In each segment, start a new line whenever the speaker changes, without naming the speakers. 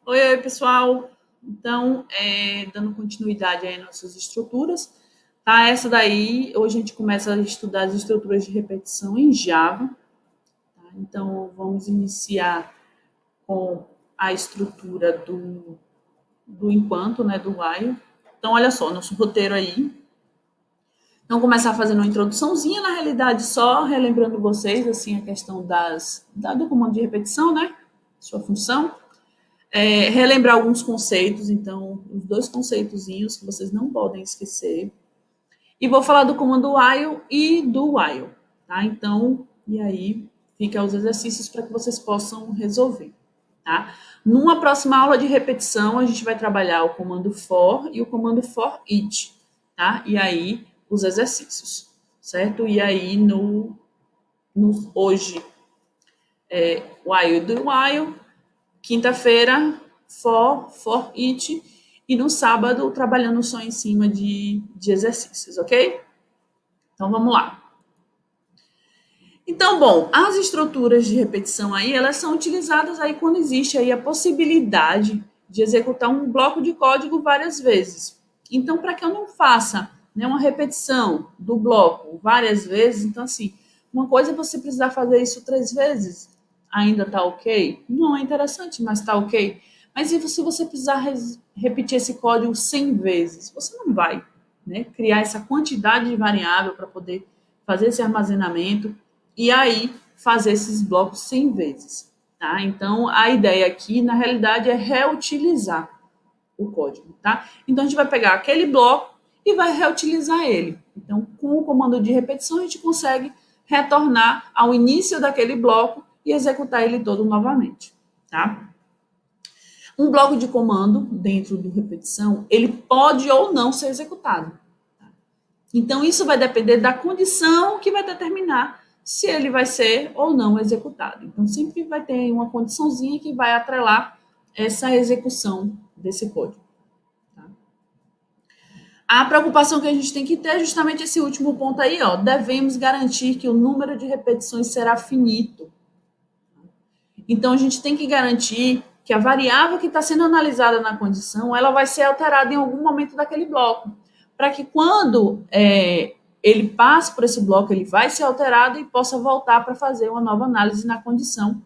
Oi, pessoal. Então, dando continuidade aí às nossas estruturas, tá? Essa daí, hoje a gente começa a estudar as estruturas de repetição em Java. Tá? Então, vamos iniciar com a estrutura do enquanto, né, do while. Então, olha só, nosso roteiro aí. Então, começar fazendo uma introduçãozinha, na realidade, só relembrando vocês, assim, a questão do comando de repetição, né? Sua função. Relembrar alguns conceitos, então, os dois conceitozinhos que vocês não podem esquecer. E vou falar do comando while e do while, tá? Então, e aí fica os exercícios para que vocês possam resolver, tá? Numa próxima aula de repetição, a gente vai trabalhar o comando for e o comando for each, tá? E aí, os exercícios, certo? E aí, hoje, while do while, quinta-feira, for it, e no sábado, trabalhando só em cima de exercícios, ok? Então, vamos lá. Então, bom, as estruturas de repetição aí, elas são utilizadas aí quando existe aí a possibilidade de executar um bloco de código várias vezes. Então, para que eu não faça, né, uma repetição do bloco várias vezes, então, assim, uma coisa é você precisar fazer isso 3 vezes, ainda tá ok? Não é interessante, mas tá ok. Mas e se você precisar repetir esse código 100 vezes? Você não vai, né, criar essa quantidade de variável para poder fazer esse armazenamento e aí fazer esses blocos 100 vezes. Tá? Então, a ideia aqui, na realidade, é reutilizar o código. Tá? Então, a gente vai pegar aquele bloco e vai reutilizar ele. Então, com o comando de repetição, a gente consegue retornar ao início daquele bloco e executar ele todo novamente. Tá? Um bloco de comando dentro do repetição, ele pode ou não ser executado. Então, isso vai depender da condição que vai determinar se ele vai ser ou não executado. Então, sempre vai ter uma condiçãozinha que vai atrelar essa execução desse código. Tá? A preocupação que a gente tem que ter é justamente esse último ponto aí, ó. Devemos garantir que o número de repetições será finito. Então, a gente tem que garantir que a variável que está sendo analisada na condição, ela vai ser alterada em algum momento daquele bloco, para que quando ele passe por esse bloco, ele vai ser alterado e possa voltar para fazer uma nova análise na condição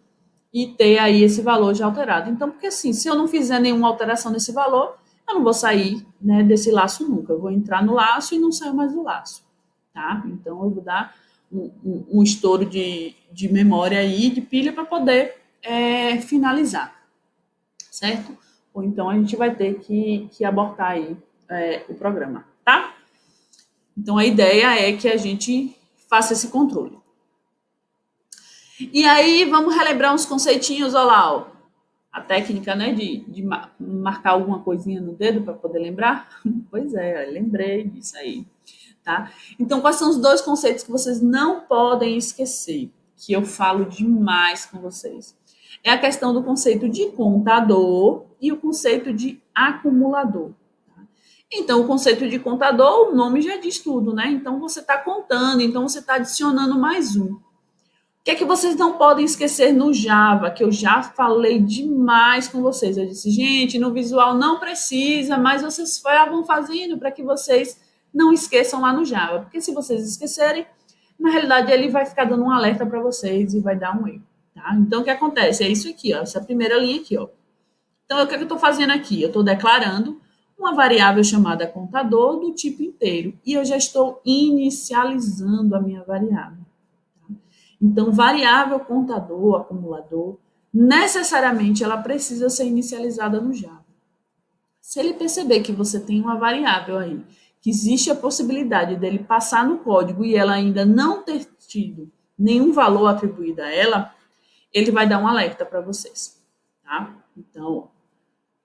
e ter aí esse valor já alterado. Então, porque assim, se eu não fizer nenhuma alteração nesse valor, eu não vou sair, né, desse laço nunca. Eu vou entrar no laço e não saio mais do laço. Tá? Então, eu vou dar um estouro de memória aí, de pilha, para poder finalizar, certo? Ou então a gente vai ter que abortar aí o programa, tá? Então a ideia é que a gente faça esse controle. E aí vamos relembrar uns conceitinhos, olha lá, ó. A técnica, né, de marcar alguma coisinha no dedo para poder lembrar. Pois é, lembrei disso aí, tá? Então, quais são os dois conceitos que vocês não podem esquecer, que eu falo demais com vocês? É a questão do conceito de contador e o conceito de acumulador. Tá? Então, o conceito de contador, o nome já diz tudo, né? Então, você está contando, então você está adicionando mais um. O que é que vocês não podem esquecer no Java, que eu já falei demais com vocês? Eu disse, gente, no visual não precisa, mas vocês vão fazendo para que vocês não esqueçam lá no Java. Porque se vocês esquecerem, na realidade ele vai ficar dando um alerta para vocês e vai dar um erro. Tá? Então, o que acontece? É isso aqui, ó, essa primeira linha aqui. Ó. Então, o que eu estou fazendo aqui? Eu estou declarando uma variável chamada contador do tipo inteiro. E eu já estou inicializando a minha variável. Então, variável, contador, acumulador, necessariamente ela precisa ser inicializada no Java. Se ele perceber que você tem uma variável aí, que existe a possibilidade dele passar no código e ela ainda não ter tido nenhum valor atribuído a ela, ele vai dar um alerta para vocês, tá? Então,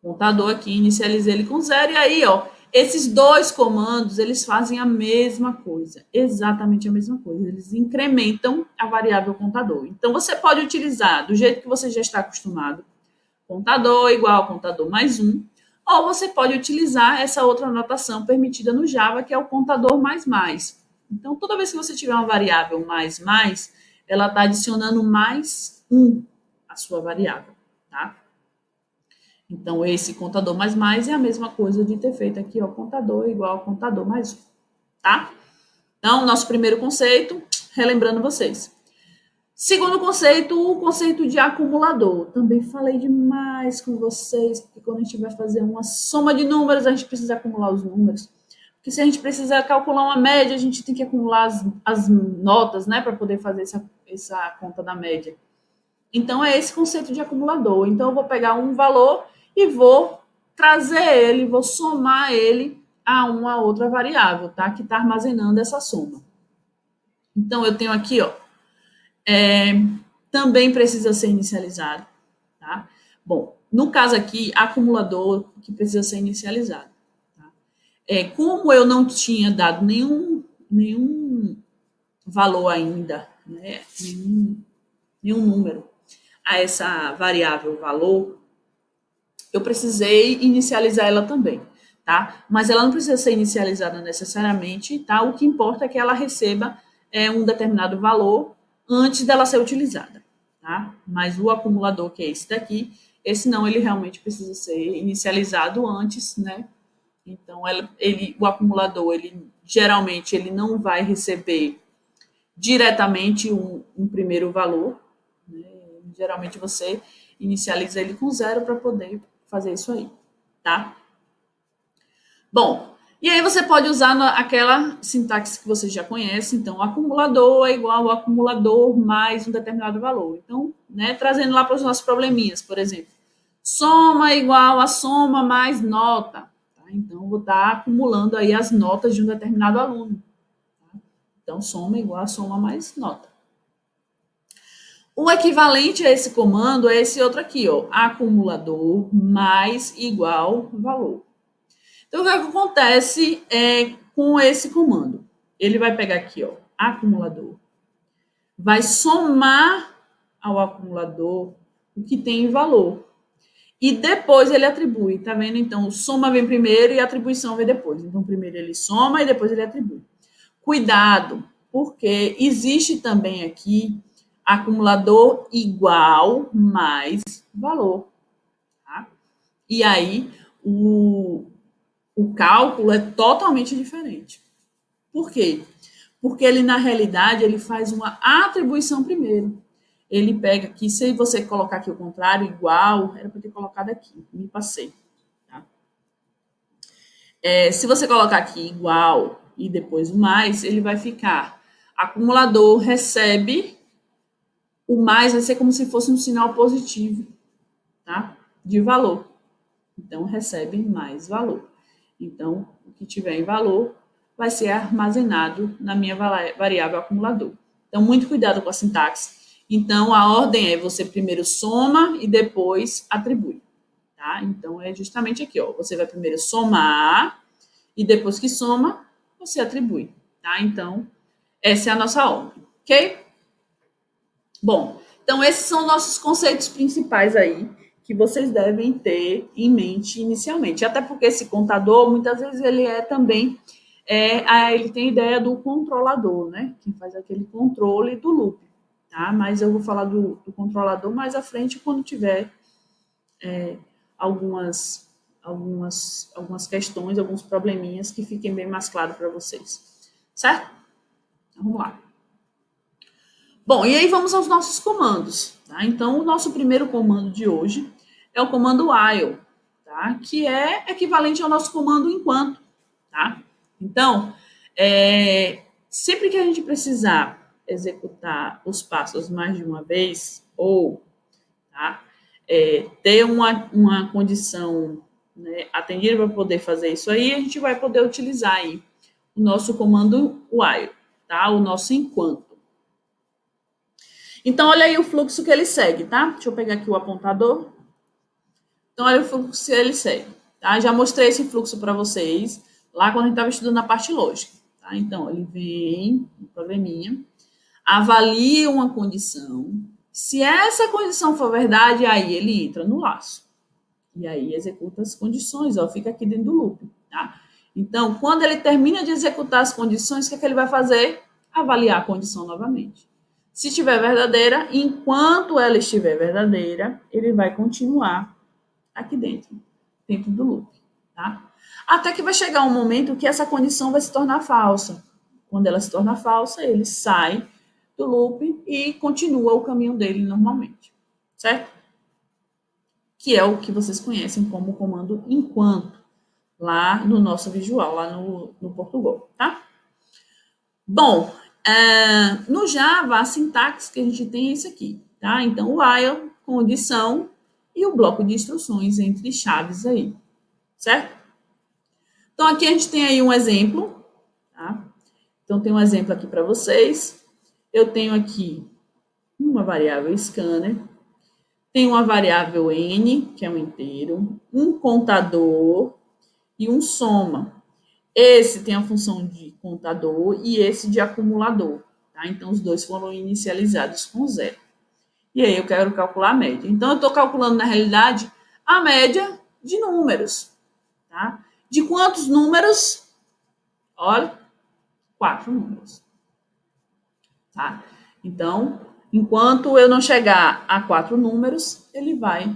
contador aqui, inicializei ele com 0 e aí, ó, esses dois comandos, eles fazem a mesma coisa, exatamente a mesma coisa. Eles incrementam a variável contador. Então, você pode utilizar do jeito que você já está acostumado, contador igual contador mais um, ou você pode utilizar essa outra anotação permitida no Java, que é o contador mais mais. Então, toda vez que você tiver uma variável mais mais, ela está adicionando mais um à sua variável, tá? Então, esse contador mais é a mesma coisa de ter feito aqui, ó, contador igual a contador mais 1, tá? Então, nosso primeiro conceito, relembrando vocês. Segundo conceito, o conceito de acumulador. Também falei demais com vocês, porque quando a gente vai fazer uma soma de números, a gente precisa acumular os números. Porque se a gente precisa calcular uma média, a gente tem que acumular as notas, né, para poder fazer essa conta da média. Então, é esse conceito de acumulador. Então, eu vou pegar um valor e vou trazer ele, vou somar ele a uma outra variável, tá? Que está armazenando essa soma. Então, eu tenho aqui, ó, também precisa ser inicializado, tá? Bom, no caso aqui, acumulador que precisa ser inicializado. Tá? Como eu não tinha dado nenhum valor ainda, né? Nenhum número a essa variável valor, eu precisei inicializar ela também, tá? Mas ela não precisa ser inicializada necessariamente, tá? O que importa é que ela receba um determinado valor antes dela ser utilizada, tá? Mas o acumulador, que é esse daqui, esse não, ele realmente precisa ser inicializado antes, né? Então, o acumulador, ele geralmente ele não vai receber diretamente um primeiro valor, né? Geralmente você inicializa ele com 0 para poder fazer isso aí, tá? Bom, e aí você pode usar aquela sintaxe que você já conhece. Então, o acumulador é igual ao acumulador mais um determinado valor. Então, né, trazendo lá para os nossos probleminhas, por exemplo, soma é igual a soma mais nota. Tá? Então, eu vou estar acumulando aí as notas de um determinado aluno. Tá? Então, soma é igual a soma mais nota. O equivalente a esse comando é esse outro aqui, ó, acumulador mais igual valor. Então, o que acontece com esse comando? Ele vai pegar aqui, ó, acumulador, vai somar ao acumulador o que tem em valor. E depois ele atribui, tá vendo? Então, soma vem primeiro e a atribuição vem depois. Então, primeiro ele soma e depois ele atribui. Cuidado, porque existe também aqui acumulador igual mais valor. Tá? E aí, o cálculo é totalmente diferente. Por quê? Porque ele, na realidade, ele faz uma atribuição primeiro. Ele pega aqui, se você colocar aqui o contrário, igual, era para ter colocado aqui, me passei. Tá? Se você colocar aqui igual e depois o mais, ele vai ficar, acumulador recebe, o mais vai ser como se fosse um sinal positivo, tá? De valor. Então, recebe mais valor. Então, o que tiver em valor vai ser armazenado na minha variável acumulador. Então, muito cuidado com a sintaxe. Então, a ordem é você primeiro soma e depois atribui. Tá? Então, é justamente aqui, ó. Você vai primeiro somar e depois que soma, você atribui. Tá? Então, essa é a nossa ordem, ok? Bom, então esses são nossos conceitos principais aí que vocês devem ter em mente inicialmente. Até porque esse contador, muitas vezes, ele é também, ele tem a ideia do controlador, né? Que faz aquele controle do loop, tá? Mas eu vou falar do controlador mais à frente, quando tiver algumas questões, alguns probleminhas que fiquem bem mais claros para vocês. Certo? Então, vamos lá. Bom, e aí vamos aos nossos comandos. Tá? Então, o nosso primeiro comando de hoje é o comando while, tá? Que é equivalente ao nosso comando enquanto. Tá? Então, sempre que a gente precisar executar os passos mais de uma vez, ou tá? Ter uma condição, né, atendida para poder fazer isso aí, a gente vai poder utilizar aí o nosso comando while, tá? O nosso enquanto. Então, olha aí o fluxo que ele segue, tá? Deixa eu pegar aqui o apontador. Então, olha o fluxo que ele segue, tá? Já mostrei esse fluxo para vocês lá quando a gente estava estudando a parte lógica, tá? Então, ele vem, um probleminha, avalia uma condição. Se essa condição for verdade, aí ele entra no laço. E aí executa as condições, ó, fica aqui dentro do loop, tá? Então, quando ele termina de executar as condições, o que é que ele vai fazer? Avaliar a condição novamente. Se estiver verdadeira, enquanto ela estiver verdadeira, ele vai continuar aqui dentro do loop, tá? Até que vai chegar um momento que essa condição vai se tornar falsa. Quando ela se torna falsa, ele sai do loop e continua o caminho dele normalmente, certo? Que é o que vocês conhecem como comando enquanto, lá no nosso visual, lá no Portugal, tá? Bom, no Java, a sintaxe que a gente tem é isso aqui, tá? Então, o while, condição e o bloco de instruções entre chaves aí, certo? Então, aqui a gente tem aí um exemplo, tá? Então, tem um exemplo aqui para vocês. Eu tenho aqui uma variável scanner, tem uma variável n, que é um inteiro, um contador e um soma. Esse tem a função de contador e esse de acumulador, tá? Então, os dois foram inicializados com 0. E aí, eu quero calcular a média. Então, eu estou calculando, na realidade, a média de números, tá? De quantos números? Olha, 4 números, tá? Então, enquanto eu não chegar a 4 números, ele vai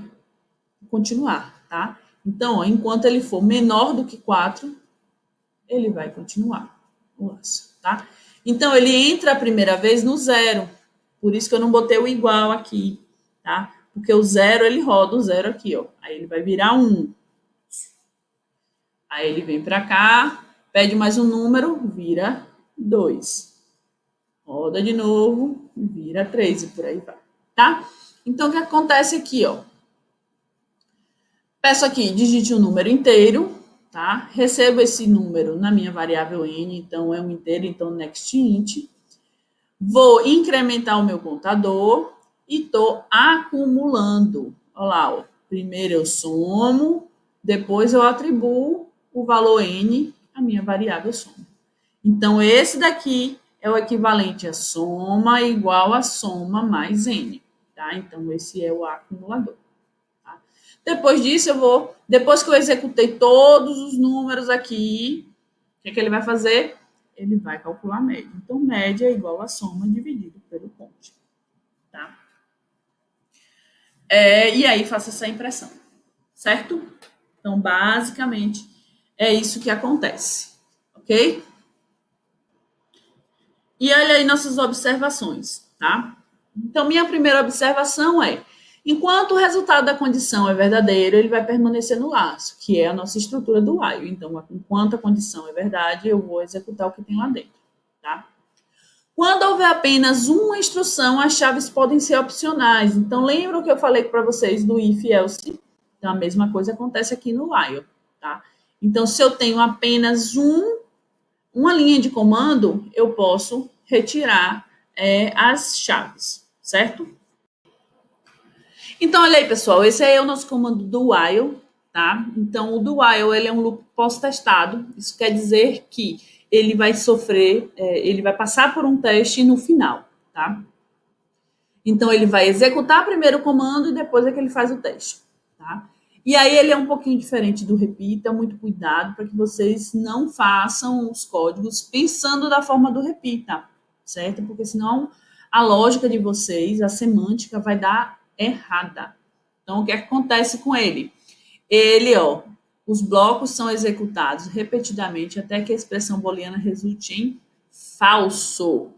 continuar, tá? Então, ó, enquanto ele for menor do que 4, ele vai continuar o laço, tá? Então, ele entra a primeira vez no 0. Por isso que eu não botei o igual aqui, tá? Porque o 0, ele roda o 0 aqui, ó. Aí ele vai virar 1. Aí ele vem para cá, pede mais um número, vira 2. Roda de novo, vira 3 e por aí vai, tá? Então, o que acontece aqui, ó? Peço aqui, digite o número inteiro, tá? Recebo esse número na minha variável n, então é um inteiro, então next int. Vou incrementar o meu contador e estou acumulando. Olha lá, ó. Primeiro eu somo, depois eu atribuo o valor n à minha variável soma. Então, esse daqui é o equivalente a soma igual a soma mais n, tá? Então, esse é o acumulador. Tá? Depois disso, depois que eu executei todos os números aqui, o que ele vai fazer? Ele vai calcular a média. Então, média é igual a soma dividido pelo ponte, tá? E aí, faça essa impressão, certo? Então, basicamente, é isso que acontece, ok? E olha aí nossas observações, tá? Então, minha primeira observação é: enquanto o resultado da condição é verdadeiro, ele vai permanecer no laço, que é a nossa estrutura do while. Então, enquanto a condição é verdade, eu vou executar o que tem lá dentro, tá? Quando houver apenas uma instrução, as chaves podem ser opcionais. Então, lembra o que eu falei para vocês do if else? Então, a mesma coisa acontece aqui no while, tá? Então, se eu tenho apenas uma linha de comando, eu posso retirar as chaves, certo? Então, olha aí, pessoal, esse aí é o nosso comando do while, tá? Então, o do while, ele é um loop pós-testado. Isso quer dizer que ele vai sofrer, ele vai passar por um teste no final, tá? Então, ele vai executar primeiro o comando e depois é que ele faz o teste, tá? E aí ele é um pouquinho diferente do repeat, então muito cuidado para que vocês não façam os códigos pensando da forma do repeat, tá? Certo? Porque senão a lógica de vocês, a semântica vai dar errada. Então, o que acontece com ele? Ele, ó, os blocos são executados repetidamente até que a expressão booleana resulte em falso,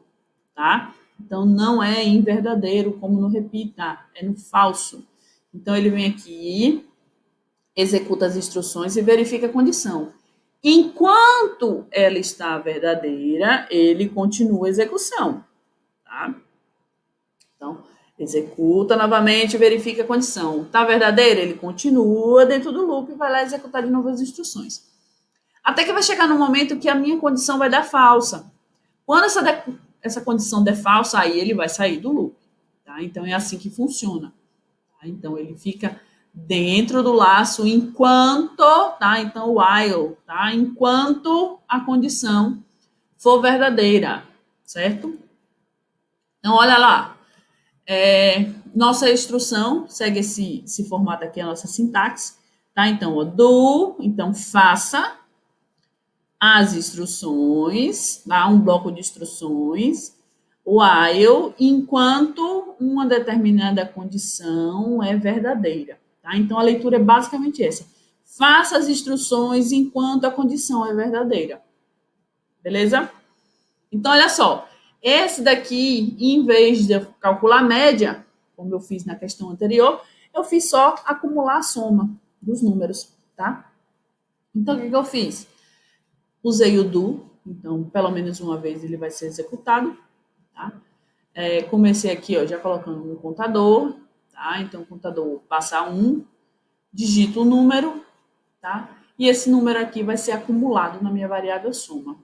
tá? Então, não é em verdadeiro, como no repeat, tá? É no falso. Então, ele vem aqui, executa as instruções e verifica a condição. Enquanto ela está verdadeira, ele continua a execução, tá? Então, executa novamente, verifica a condição. Está verdadeira? Ele continua dentro do loop e vai lá executar de novo as instruções. Até que vai chegar no momento que a minha condição vai dar falsa. Quando essa condição der falsa, aí ele vai sair do loop, tá? Então, é assim que funciona. Tá? Então, ele fica dentro do laço enquanto, tá? Então, while, tá? Enquanto a condição for verdadeira, certo? Então, olha lá. Nossa instrução segue esse formato aqui, a nossa sintaxe, tá? Então, então faça as instruções, tá? Um bloco de instruções, while, enquanto uma determinada condição é verdadeira, tá? Então, a leitura é basicamente essa. Faça as instruções enquanto a condição é verdadeira. Beleza? Então, olha só. Esse daqui, em vez de eu calcular a média, como eu fiz na questão anterior, eu fiz só acumular a soma dos números, tá? Então, o que eu fiz? Usei o do, então, pelo menos uma vez ele vai ser executado, tá? Comecei aqui, ó, já colocando um contador, tá? Então, o contador passa 1, digito o número, tá? E esse número aqui vai ser acumulado na minha variável soma.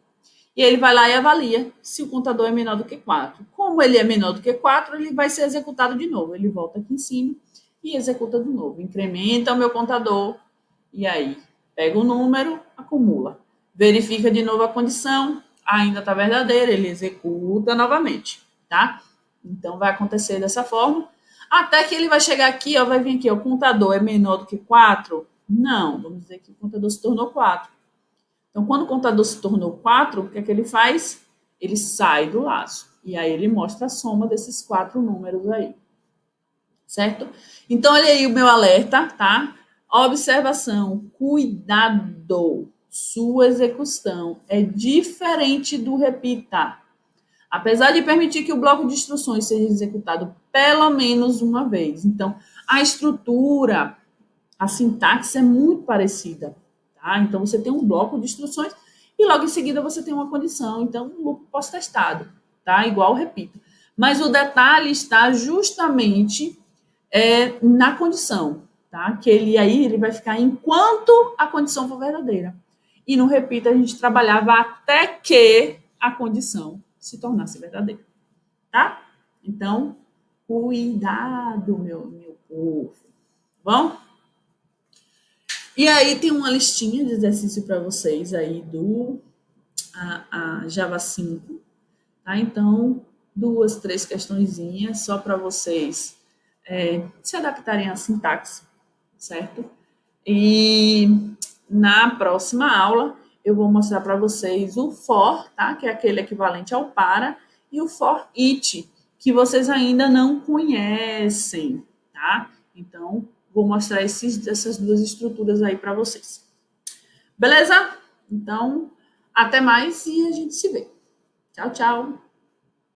E ele vai lá e avalia se o contador é menor do que 4. Como ele é menor do que 4, ele vai ser executado de novo. Ele volta aqui em cima e executa de novo. Incrementa o meu contador e aí pega o número, acumula. Verifica de novo a condição, ainda está verdadeira, ele executa novamente, tá? Então, vai acontecer dessa forma, até que ele vai chegar aqui, ó, vai vir aqui, ó, o contador é menor do que 4? Não, vamos dizer que o contador se tornou 4. Então, quando o contador se tornou 4, o que é que ele faz? Ele sai do laço. E aí ele mostra a soma desses 4 números aí. Certo? Então, olha aí o meu alerta, tá? Observação, cuidado. Sua execução é diferente do repita. Apesar de permitir que o bloco de instruções seja executado pelo menos uma vez. Então, a estrutura, a sintaxe é muito parecida. Tá? Então, você tem um bloco de instruções e logo em seguida você tem uma condição. Então, um loop pós-testado, tá? Igual repita. Mas o detalhe está justamente na condição, tá? Que ele vai ficar enquanto a condição for verdadeira. E no repita a gente trabalhava até que a condição se tornasse verdadeira, tá? Então, cuidado, meu povo. Bom? E aí tem uma listinha de exercício para vocês aí do a Java 5, tá? Então, 2, 3 questõezinhas só para vocês se adaptarem à sintaxe, certo? E na próxima aula eu vou mostrar para vocês o for, tá? Que é aquele equivalente ao para, e o for each, que vocês ainda não conhecem, tá? Então, vou mostrar essas duas estruturas aí para vocês. Beleza? Então, até mais e a gente se vê. Tchau, tchau.